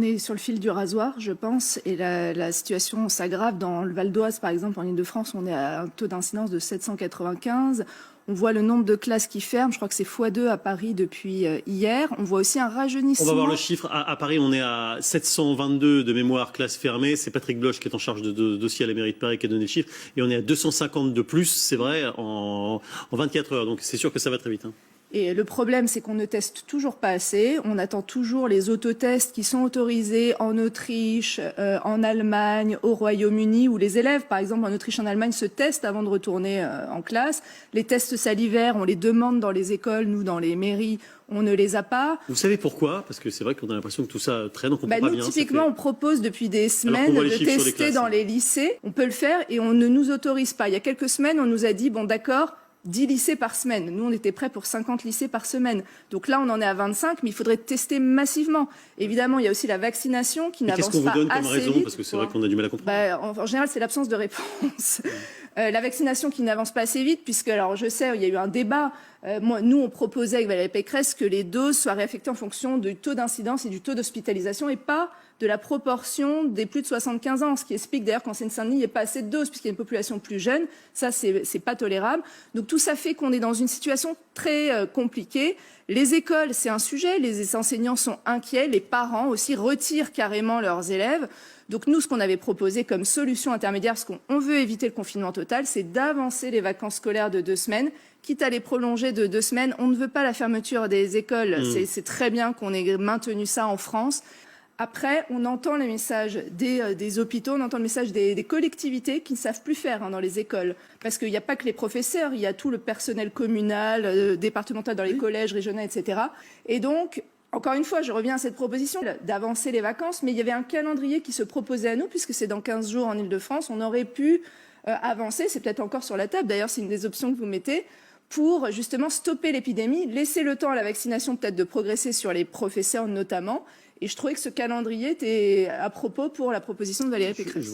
on est sur le fil du rasoir, je pense, et la situation s'aggrave. Dans le Val d'Oise, par exemple, en Ile-de-France, on est à un taux d'incidence de 795. On voit le nombre de classes qui ferment. Je crois que c'est x2 à Paris depuis hier. On voit aussi un rajeunissement. On va voir le chiffre. À Paris, on est à 722 de mémoire classes fermées. C'est Patrick Bloch qui est en charge de dossier à la mairie de Paris qui a donné le chiffre. Et on est à 250 de plus, c'est vrai, en 24 heures. Donc c'est sûr que ça va très vite. Et le problème, c'est qu'on ne teste toujours pas assez. On attend toujours les autotests qui sont autorisés en Autriche, en Allemagne, au Royaume-Uni, où les élèves, par exemple en Autriche, en Allemagne, se testent avant de retourner en classe. Les tests salivaires, on les demande dans les écoles, nous, dans les mairies, on ne les a pas. Vous savez pourquoi? Parce que c'est vrai qu'on a l'impression que tout ça traîne, on comprend pas bien. Typiquement, on propose depuis des semaines de tester dans les lycées. On peut le faire et on ne nous autorise pas. Il y a quelques semaines, on nous a dit, bon d'accord, 10 lycées par semaine. Nous, on était prêts pour 50 lycées par semaine. Donc là, on en est à 25, mais il faudrait tester massivement. Évidemment, il y a aussi la vaccination qui n'avance pas assez vite. Qu'est-ce qu'on vous donne comme raison? Parce que c'est vrai qu'on a du mal à comprendre. En général, c'est l'absence de réponse. La vaccination qui n'avance pas assez vite, puisque, alors je sais, il y a eu un débat. Nous, on proposait avec Valérie Pécresse que les doses soient réaffectées en fonction du taux d'incidence et du taux d'hospitalisation et pas de la proportion des plus de 75 ans, ce qui explique d'ailleurs qu'en Seine-Saint-Denis, il n'y a pas assez de doses puisqu'il y a une population plus jeune. Ça, c'est pas tolérable. Donc tout ça fait qu'on est dans une situation très compliquée. Les écoles, c'est un sujet. Les enseignants sont inquiets. Les parents aussi retirent carrément leurs élèves. Donc nous, ce qu'on avait proposé comme solution intermédiaire, parce qu'on veut éviter le confinement total, c'est d'avancer les vacances scolaires de 2 semaines, quitte à les prolonger de 2 semaines. On ne veut pas la fermeture des écoles. C'est très bien qu'on ait maintenu ça en France. Après, on entend les messages des hôpitaux, on entend le message des collectivités qui ne savent plus faire dans les écoles. Parce qu'il n'y a pas que les professeurs, il y a tout le personnel communal, départemental dans les collèges, régionaux, etc. Et donc, encore une fois, je reviens à cette proposition d'avancer les vacances, mais il y avait un calendrier qui se proposait à nous, puisque c'est dans 15 jours en Ile-de-France. On aurait pu avancer, c'est peut-être encore sur la table, d'ailleurs c'est une des options que vous mettez, pour justement stopper l'épidémie, laisser le temps à la vaccination peut-être de progresser sur les professeurs notamment. Et je trouvais que ce calendrier était à propos pour la proposition de Valérie Pécresse.